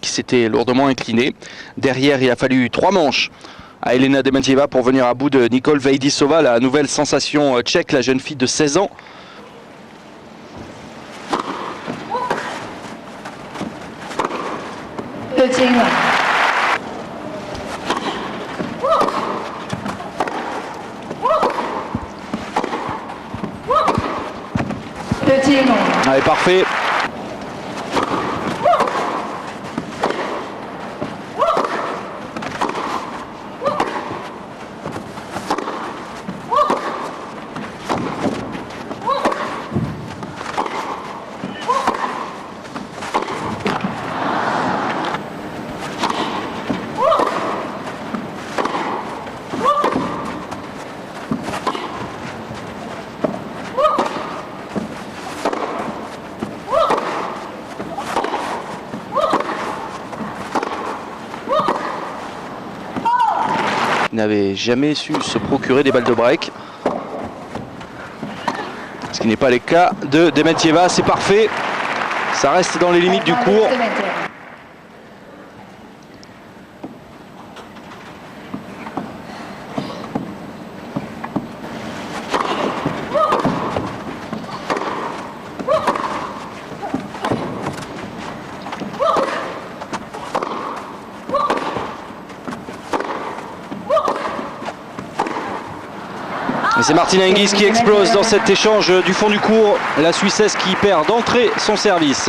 qui s'était lourdement inclinée. Derrière, il a fallu 3 manches à Elena Dementieva pour venir à bout de Nicole Vejdisova, la nouvelle sensation tchèque, la jeune fille de 16 ans. Allez, parfait. Il n'avait jamais su se procurer des balles de break. Ce qui n'est pas le cas de Dementieva, c'est parfait. Ça reste dans les limites du cours. Et c'est Martina Hingis qui explose dans cet échange du fond du court. La Suissesse qui perd d'entrée son service.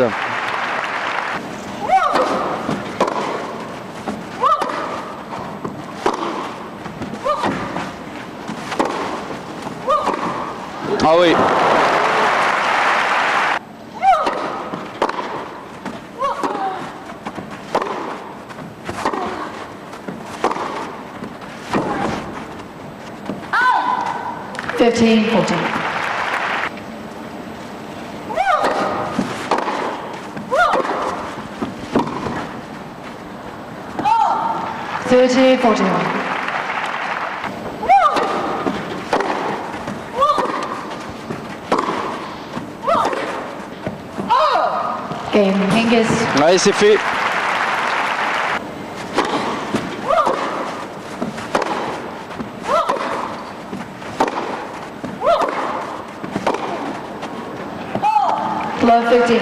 Ah oui. Thirteen, 14. Game, Hingis. Allez, c'est fait. Love 15.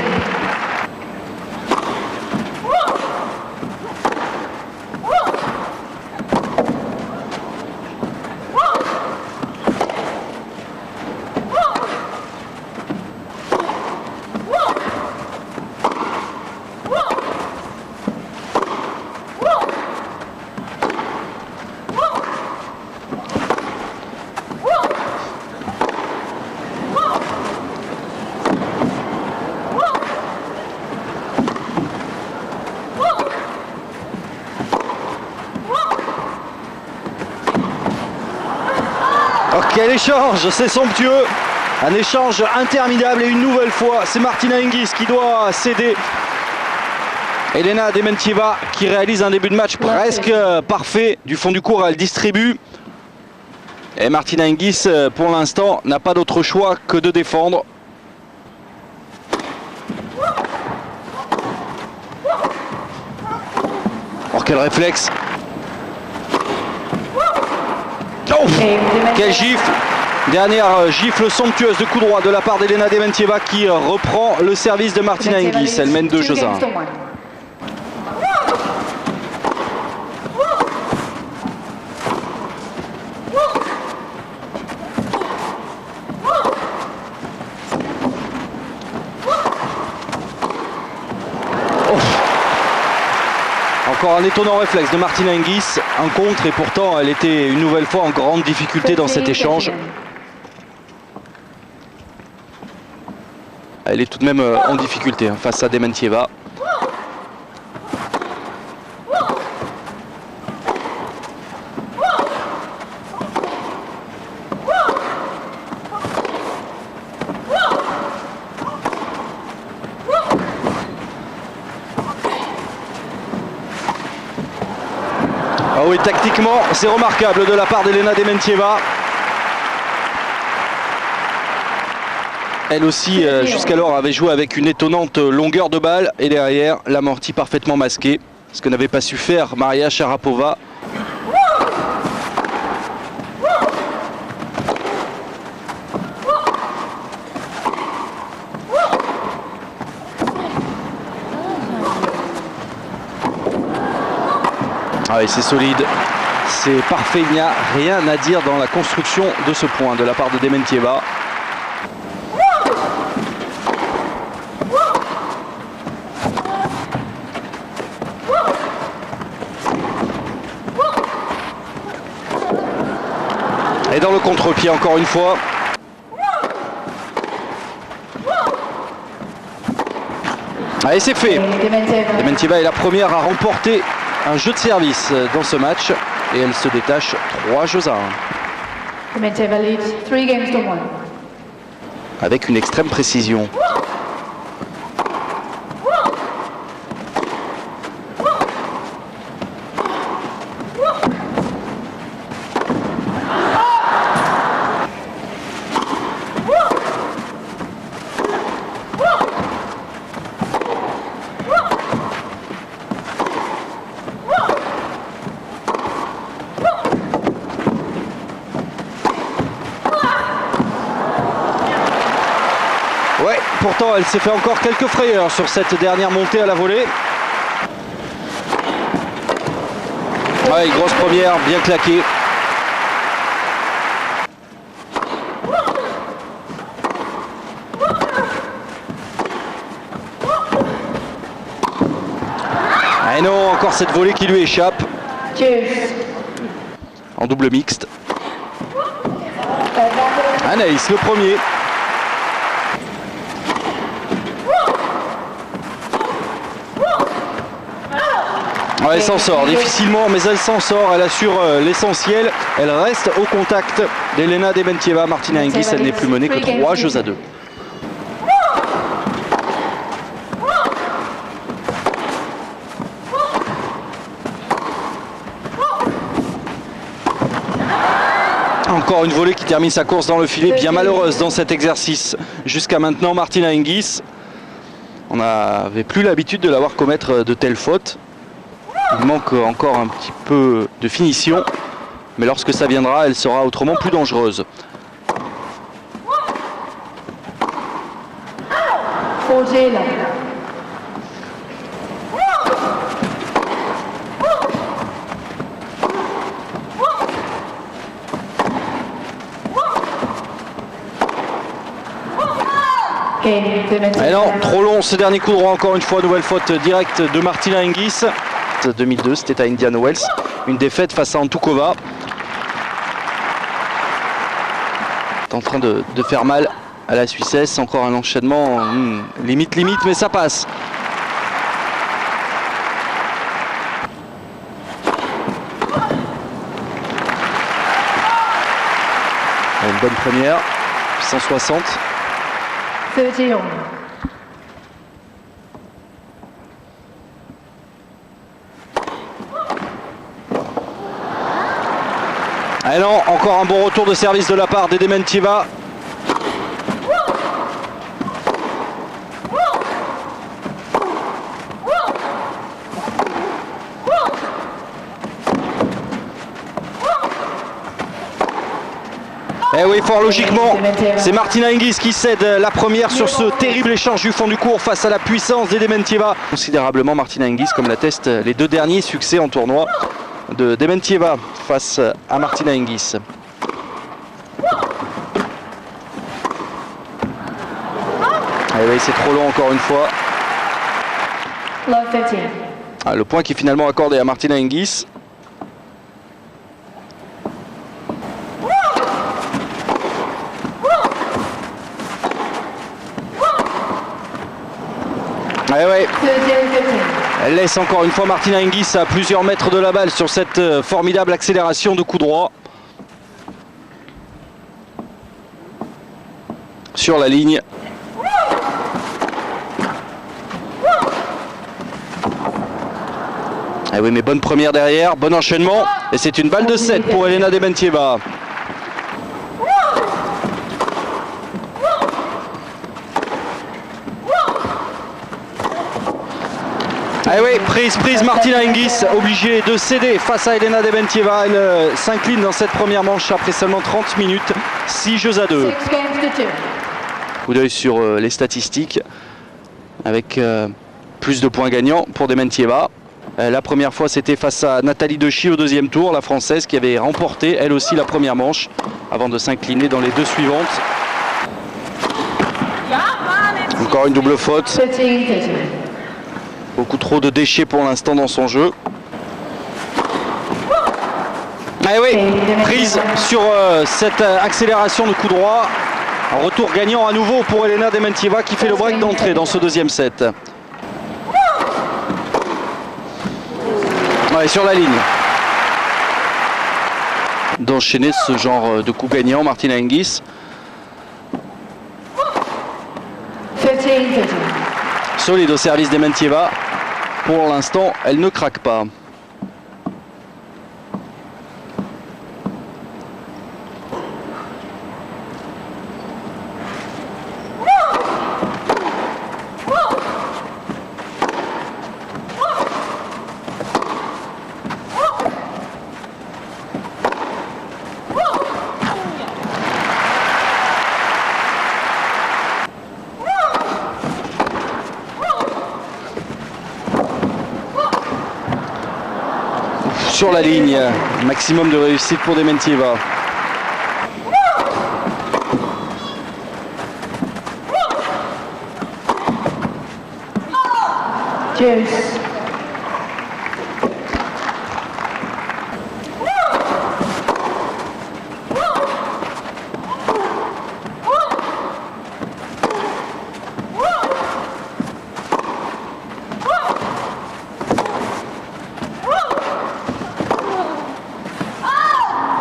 Oh, quel échange, c'est somptueux. Un échange interminable et une nouvelle fois, c'est Martina Hingis qui doit céder. Elena Dementieva qui réalise un début de match presque parfait. Du fond du court, elle distribue. Et Martina Hingis, pour l'instant, n'a pas d'autre choix que de défendre. Oh, quel réflexe! Oh, quel gifle! Dernière gifle somptueuse de coup droit de la part d'Elena Dementieva qui reprend le service de Martina Hingis. Elle mène 2 jeux à 1. Encore un étonnant réflexe de Martina Hingis, un contre, et pourtant elle était une nouvelle fois en grande difficulté dans cet échange. Elle est tout de même en difficulté face à Dementieva. Ah oui, tactiquement, c'est remarquable de la part d'Elena Dementieva. elle aussi, jusqu'alors, avait joué avec une étonnante longueur de balle. Et derrière, l'amorti parfaitement masqué. Ce que n'avait pas su faire Maria Sharapova. Ah oui, c'est solide, c'est parfait, il n'y a rien à dire dans la construction de ce point de la part de Dementieva. Et dans le contre-pied encore une fois. Allez, c'est fait. Dementieva est la première à remporter un jeu de service dans ce match et elle se détache 3 jeux à 1. Dementieva leads 3 games to 1. Avec une extrême précision. Ouais, pourtant elle s'est fait encore quelques frayeurs sur cette dernière montée à la volée. Ouais, grosse première, bien claquée. Et non, encore cette volée qui lui échappe. En double mixte. Anaïs, le premier. Ouais, elle s'en sort difficilement, mais elle s'en sort, elle assure l'essentiel. Elle reste au contact d'Elena Dementieva. Martina Hingis, elle n'est plus menée que 3 jeux à 2. Encore une volée qui termine sa course dans le filet, bien malheureuse dans cet exercice. Jusqu'à maintenant, Martina Hingis, on n'avait plus l'habitude de la voir commettre de telles fautes. Il manque encore un petit peu de finition, mais lorsque ça viendra, elle sera autrement plus dangereuse. Et non, trop long ce dernier coup droit, encore une fois, nouvelle faute directe de Martina Hingis. 2002, c'était à Indian Wells, une défaite face à Antukova. En train de faire mal à la Suissesse, encore un enchaînement limite, mais ça passe. Une bonne première, 160. 30 on. Et non, encore un bon retour de service de la part de Dementieva. Et oui, fort logiquement, c'est Martina Hingis qui cède la première sur ce terrible échange du fond du court face à la puissance de Dementieva. Considérablement Martina Hingis, comme l'attestent les 2 derniers succès en tournoi de Dementieva face à Martina Hingis. Et oui, c'est trop long encore une fois. Le point qui est finalement accordé à Martina Hingis. Et ouais. Elle laisse encore une fois Martina Hingis à plusieurs mètres de la balle sur cette formidable accélération de coup droit. Sur la ligne. Et oui, mais bonne première derrière, bon enchaînement. Et c'est une balle de 7 pour Elena Dementieva. Ah oui, prise Martina Hingis, obligée de céder face à Elena Dementieva. Elle s'incline dans cette première manche après seulement 30 minutes, 6 jeux à 2. 6 games to 2. Coup d'œil sur les statistiques avec plus de points gagnants pour Dementieva. La première fois c'était face à Nathalie Dechy au deuxième tour, la française qui avait remporté elle aussi la première manche avant de s'incliner dans les deux suivantes. Encore une double faute. 13-30. Beaucoup trop de déchets pour l'instant dans son jeu. Ah oui, prise sur cette accélération de coup droit. Un retour gagnant à nouveau pour Elena Dementieva qui fait le break d'entrée dans ce deuxième set. Ouais, sur la ligne. D'enchaîner ce genre de coup gagnant, Martina Hingis. 15-30. Solide au service Dementieva. Pour l'instant, elle ne craque pas. Sur la ligne, maximum de réussite pour Dementieva. Juice.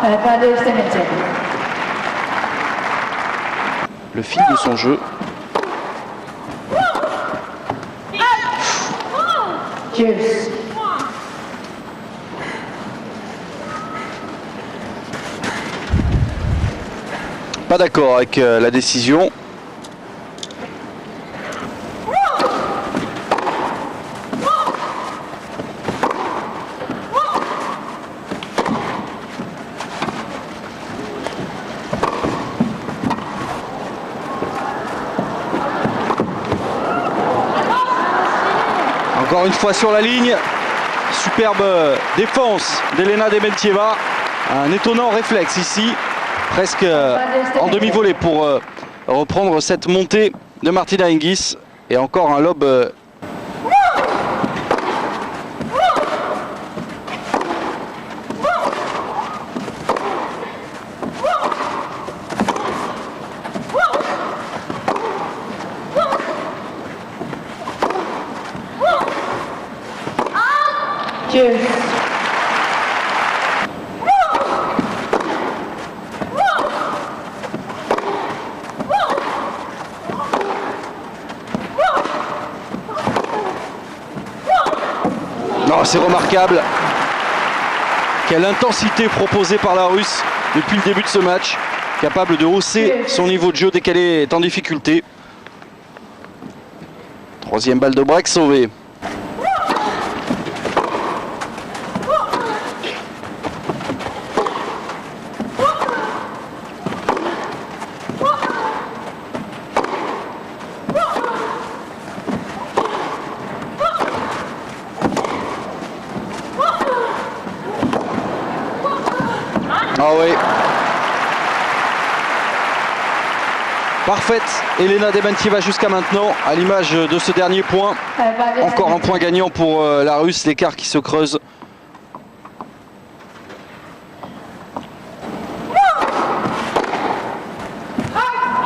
Advantage Dementieva. Le fil de son jeu. Juice. Pas d'accord avec la décision. Encore une fois sur la ligne, superbe défense d'Elena Dementieva, un étonnant réflexe ici, presque en demi-volée pour reprendre cette montée de Martina Hingis et encore un lob. Juice. Non, c'est remarquable. Quelle intensité proposée par la Russe depuis le début de ce match, capable de hausser son niveau de jeu dès qu'elle est en difficulté. Troisième balle de break sauvée. Ah oui. Parfaite Elena Dementieva jusqu'à maintenant, à l'image de ce dernier point. Encore un point gagnant pour la Russe, l'écart qui se creuse.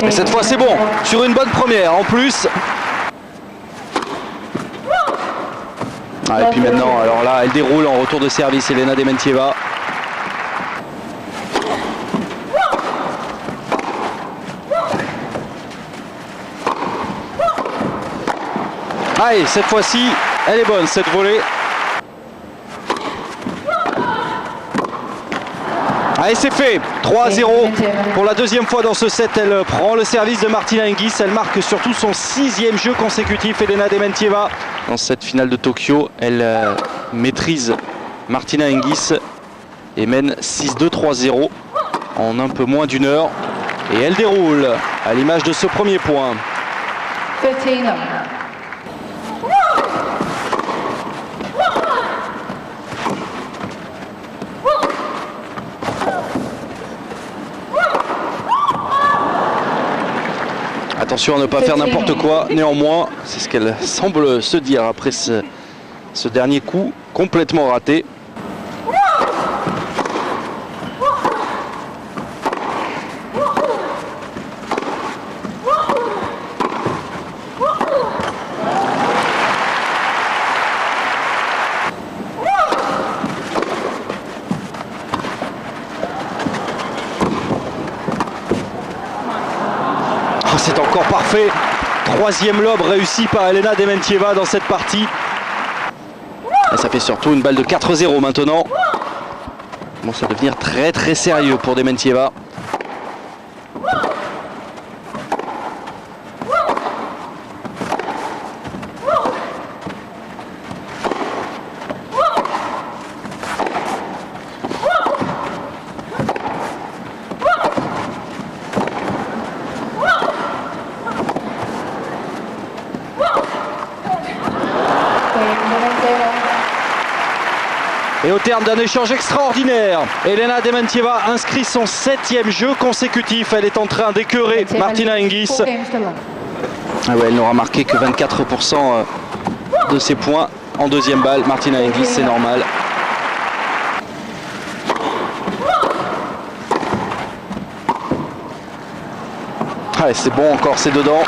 Et cette fois c'est bon, sur une bonne première en plus. Ah, et puis maintenant, alors là, elle déroule en retour de service, Elena Dementieva. Allez, cette fois-ci, elle est bonne, cette volée. Allez, c'est fait. 3-0 pour la deuxième fois dans ce set. Elle prend le service de Martina Hingis. Elle marque surtout son 6e jeu consécutif, Elena Dementieva. dans cette finale de Tokyo. Elle maîtrise Martina Hingis et mène 6-2, 3-0 en un peu moins d'une heure. Et elle déroule à l'image de ce premier point. 15 up. Attention à ne pas faire n'importe quoi, néanmoins, c'est ce qu'elle semble se dire après ce dernier coup complètement raté. C'est encore parfait. Troisième lob réussi par Elena Dementieva dans cette partie. Et ça fait surtout une balle de 4-0 maintenant. Bon, ça va devenir très très sérieux pour Dementieva. Et au terme d'un échange extraordinaire, Elena Dementieva inscrit son 7e jeu consécutif. Elle est en train d'écœurer Martina Hingis. Ah ouais, elle n'aura marqué que 24% de ses points en deuxième balle. Martina Hingis, c'est normal. Ah, c'est bon encore, c'est dedans.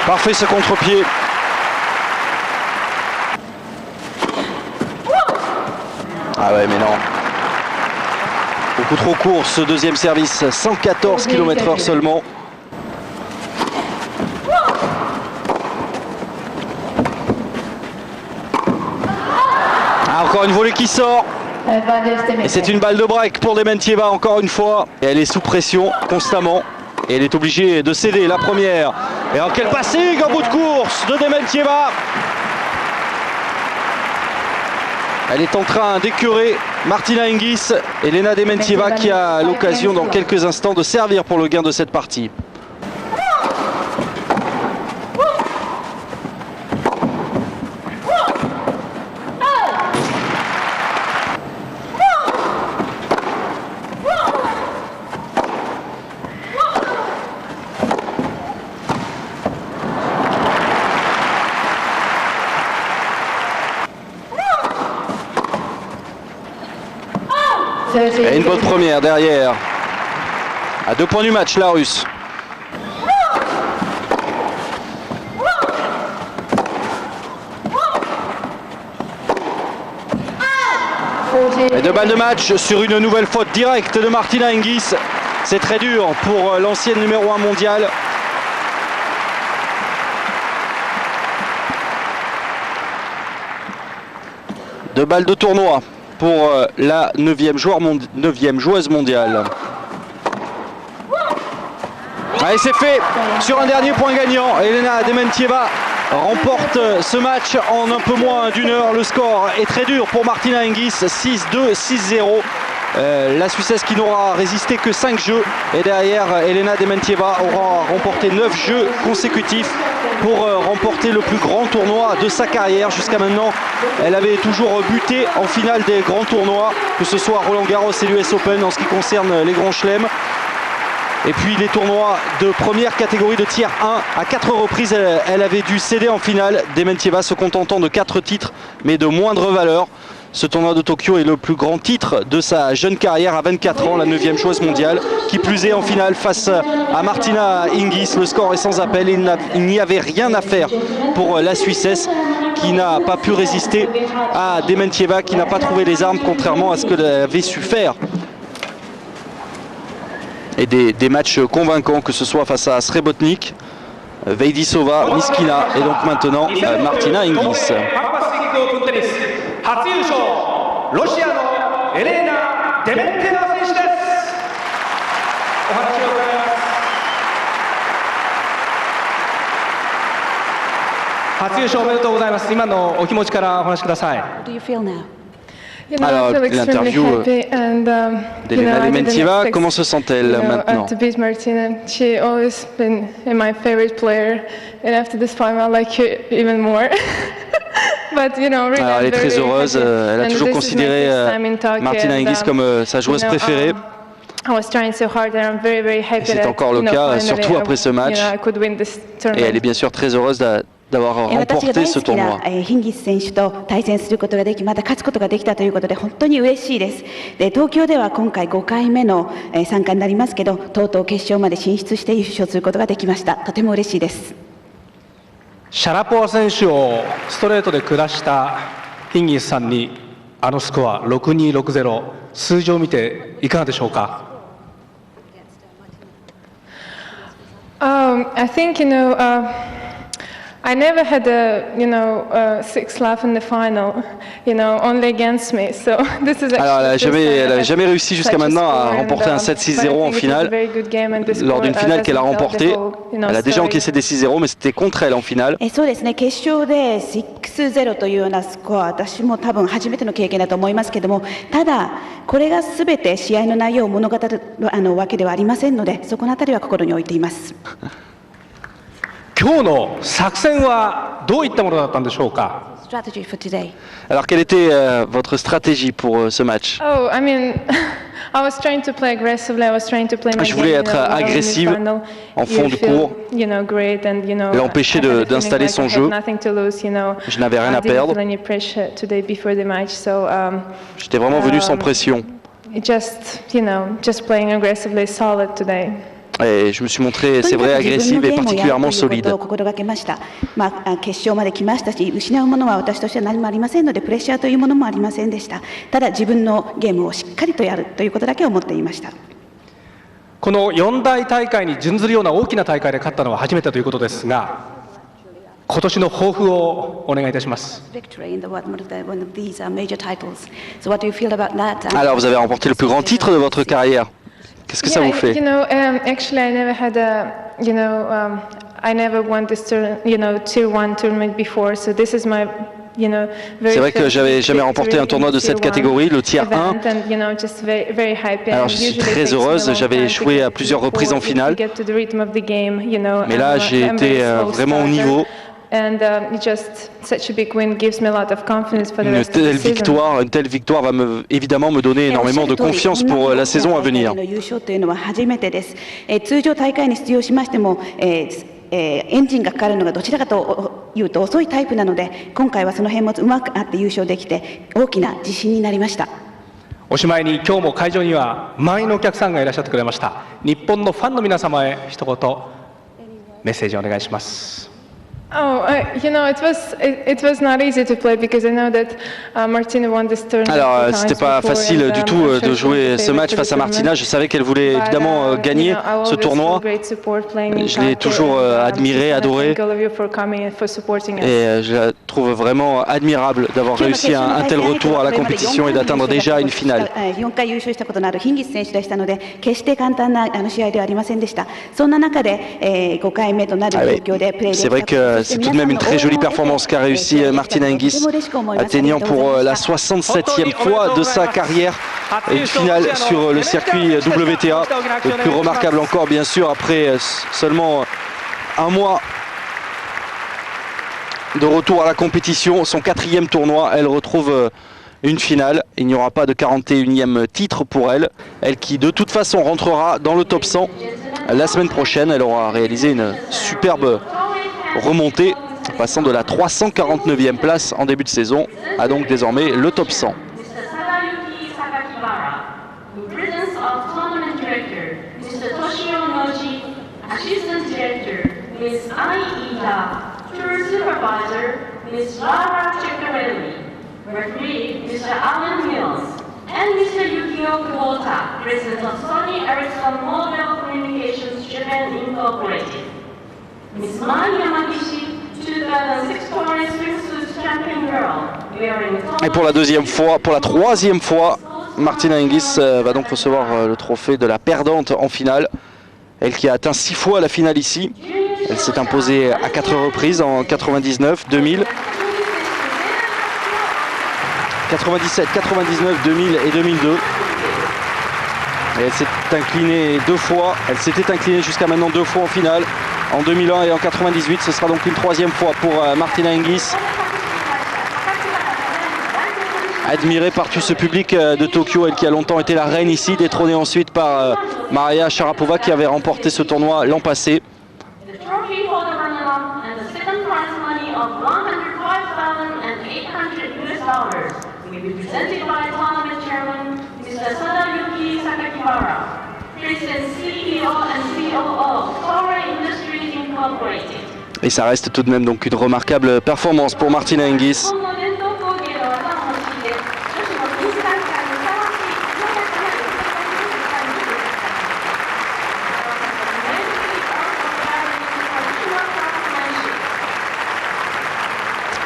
Parfait ce contre-pied. Ah ouais mais non. Beaucoup trop court ce deuxième service. 114 km/h seulement. Ah, encore une volée qui sort. Et c'est une balle de break pour Dementieva encore une fois. Et elle est sous pression constamment. Et elle est obligée de céder la première. Et en quel passing en bout de course de Dementieva. Elle est en train d'écœurer Martina Hingis. Elena Dementieva qui a l'occasion dans quelques instants de servir pour le gain de cette partie. Et une bonne première derrière. À 2 points du match, la Russe. Et 2 balles de match sur une nouvelle faute directe de Martina Hingis. C'est très dur pour l'ancienne numéro 1 mondiale. Deux balles de tournoi pour la 9e joueuse mondiale. Allez, c'est fait sur un dernier point gagnant. Elena Dementieva remporte ce match en un peu moins d'une heure. Le score est très dur pour Martina Hingis, 6-2, 6-0. La Suissesse qui n'aura résisté que 5 jeux. Et derrière, Elena Dementieva aura remporté 9 jeux consécutifs pour remporter le plus grand tournoi de sa carrière. Jusqu'à maintenant, elle avait toujours buté en finale des grands tournois, que ce soit Roland Garros et l'US Open en ce qui concerne les grands chelems. Et puis les tournois de première catégorie de tiers 1, à 4 reprises, elle avait dû céder en finale. Dementieva se contentant de 4 titres, mais de moindre valeur. Ce tournoi de Tokyo est le plus grand titre de sa jeune carrière à 24 ans, la 9e joueuse mondiale. Qui plus est en finale face à Martina Hingis. Le score est sans appel. Il n'y avait rien à faire pour la Suissesse qui n'a pas pu résister à Dementieva, qui n'a pas trouvé les armes, contrairement à ce qu'elle avait su faire et des matchs convaincants, que ce soit face à Srebotnik, Veidisova, Niskina et donc maintenant Martina Hingis. How do you feel now? Alors, l'interview d'Elena Dementieva, comment se sent-elle maintenant? To beat Martina, she always been my favorite player, and after this final, I like her even more. But really, alors, elle est très heureuse. Elle a toujours considéré Martina Hingis comme sa joueuse préférée. Et c'est encore le cas, surtout après ce match. Et elle est bien sûr très heureuse d'avoir remporté ce tournoi. ヒンギス選手と対戦することができ、また勝つことができたということで本当に嬉しいです。で、東京では今回5回目の参加になりますけど、とうとう決勝まで進出して優勝することができました。とても嬉しいです。シャラポワ選手をストレートで下したヒンギスさんにあのスコア 6-2、6-0、数字を見ていかがでしょうか。I think I never had a 6 love in the final, only against me. So this is alors, elle n'avait jamais réussi jusqu'à maintenant à remporter un 7-6-0 en finale. Lors d'une finale qu'elle a remportée, elle a déjà encaissé des 6-0, mais c'était contre elle en finale. そうですね、決勝で 6-0 というようなスコア、私も多分初めての経験だと思いますけども、ただこれが全て試合の内容を物語るわけではありませんので、そこのあたりは心に置いています。今日の作戦はどういったものだったんでしょうか。Strategy for today. Alors, quelle était votre stratégie pour ce match? Oh, I mean, I was trying to play aggressively. I was trying to play. Je voulais être agressive en fond de cours, l'empêcher d'installer son jeu. Je n'avais rien à perdre. J'étais vraiment venu sans pression. Just playing aggressively, solid today. Et je me suis montré, c'est vrai, agressive et particulièrement solide. 決勝まで来ましたし、失うものは私としては何もありませんので、プレッシャーというものもありませんでした。ただ自分のゲームをしっかりとやるということだけを思っていました。この4大大会に準ずるような大きな大会で勝ったのは初めてということですが、今年の抱負をお願いいたします。Alors, vous avez remporté le plus grand titre de votre carrière. Qu'est-ce que ça vous fait? Actually, I never had I never won this Tier 1 tournament before, so this is my C'est vrai que j'avais jamais remporté un tournoi de cette catégorie, le Tier 1. Alors je suis très heureuse, j'avais échoué à plusieurs reprises en finale. Mais là, j'ai été vraiment au niveau. Une telle victoire va évidemment me donner énormément de confiance pour la saison à venir. 通常大会に出場しましても、エンジンがかかるのがどちらかというと遅いタイプなので、今回はその辺もうまくあって優勝できて大きな自信になりました。おしまいに今日も会場には満員のお客さんがいらっしゃってくれました。日本のファンの皆様へ一言メッセージをお願いします。Oh, it was not easy to play because I know that Martina won this tournament. Alors, c'était pas facile du tout de jouer ce match face à Martina. Je savais qu'elle voulait évidemment gagner ce tournoi. Je l'ai toujours admirée, adorée. Et je la trouve vraiment admirable d'avoir réussi un tel retour à la compétition et d'atteindre déjà une finale. 4回優勝したことのあるヒンギス選手でしたので、決して簡単な試合ではありませんでした。そんな中で5回目となる東京でプレーできたこと。C'est tout de même une très jolie performance qu'a réussi Martina Hingis, atteignant pour la 67e fois de sa carrière une finale sur le circuit WTA. Le plus remarquable encore, bien sûr, après seulement un mois de retour à la compétition, son 4e tournoi, elle retrouve une finale. Il n'y aura pas de 41e titre pour elle. Elle qui de toute façon rentrera dans le top 100 la semaine prochaine. Elle aura réalisé une superbe remontée, passant de la 349e place en début de saison à donc désormais le top 100. And Mr. Yukio Kubota, President of Sony Ericsson Mobile Communications Japan Incorporated. Ms. Mai Yamagishi, 2006 Tournament Swimsuit Champion Girl, wearing Et pour la deuxième fois, pour la troisième fois, Martina Hingis va donc recevoir le trophée de la perdante en finale. Elle qui a atteint 6 fois la finale ici. Elle s'est imposée à 4 reprises en 99, 2000, 97, 99, 2000 et 2002. Et elle s'est inclinée 2 fois. Elle s'était inclinée jusqu'à maintenant 2 fois en finale. En 2001 et en 98, ce sera donc une troisième fois pour Martina Hingis. Admirée par tout ce public de Tokyo, elle qui a longtemps été la reine ici, détrônée ensuite par Maria Sharapova qui avait remporté ce tournoi l'an passé. the trophy for the runner-up and the second prize money of $105,800 will be presented by tournament chairman Mr. Sadayuki Sakakiwara, President CEO and COO of Toray Industries Incorporated. Et ça reste tout de même donc une remarquable performance pour Martina Hingis.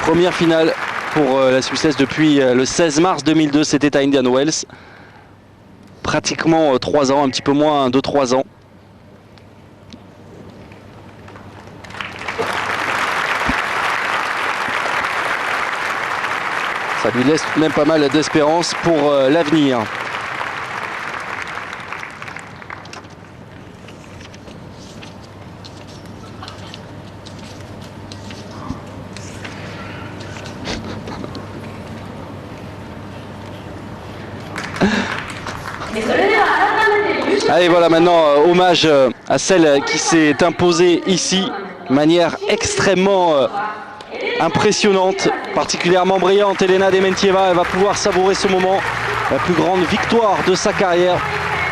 Première finale pour la Suissesse depuis le 16 mars 2002, c'était à Indian Wells. Pratiquement 3 ans, un petit peu moins 2-3 ans. Ça lui laisse même pas mal d'espérance pour l'avenir. Allez, voilà maintenant hommage à celle qui s'est imposée ici de manière extrêmement impressionnante, particulièrement brillante. Elena Dementieva, elle va pouvoir savourer ce moment, la plus grande victoire de sa carrière.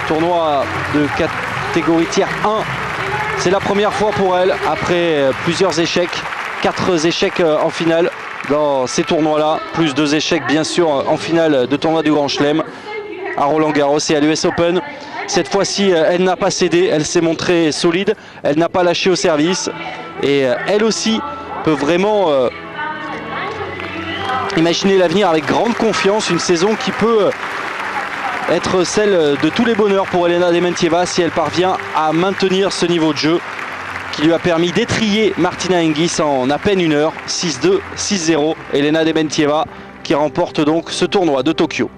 Tournoi de catégorie tiers 1. C'est la première fois pour elle après plusieurs échecs, 4 échecs en finale dans ces tournois-là, plus 2 échecs bien sûr en finale de tournoi du Grand Chelem à Roland Garros et à l'US Open. Cette fois-ci, elle n'a pas cédé, elle s'est montrée solide, elle n'a pas lâché au service et elle aussi peut vraiment imaginer l'avenir avec grande confiance, une saison qui peut être celle de tous les bonheurs pour Elena Dementieva si elle parvient à maintenir ce niveau de jeu qui lui a permis d'étriller Martina Hingis en à peine 1 heure, 6-2, 6-0. Elena Dementieva qui remporte donc ce tournoi de Tokyo.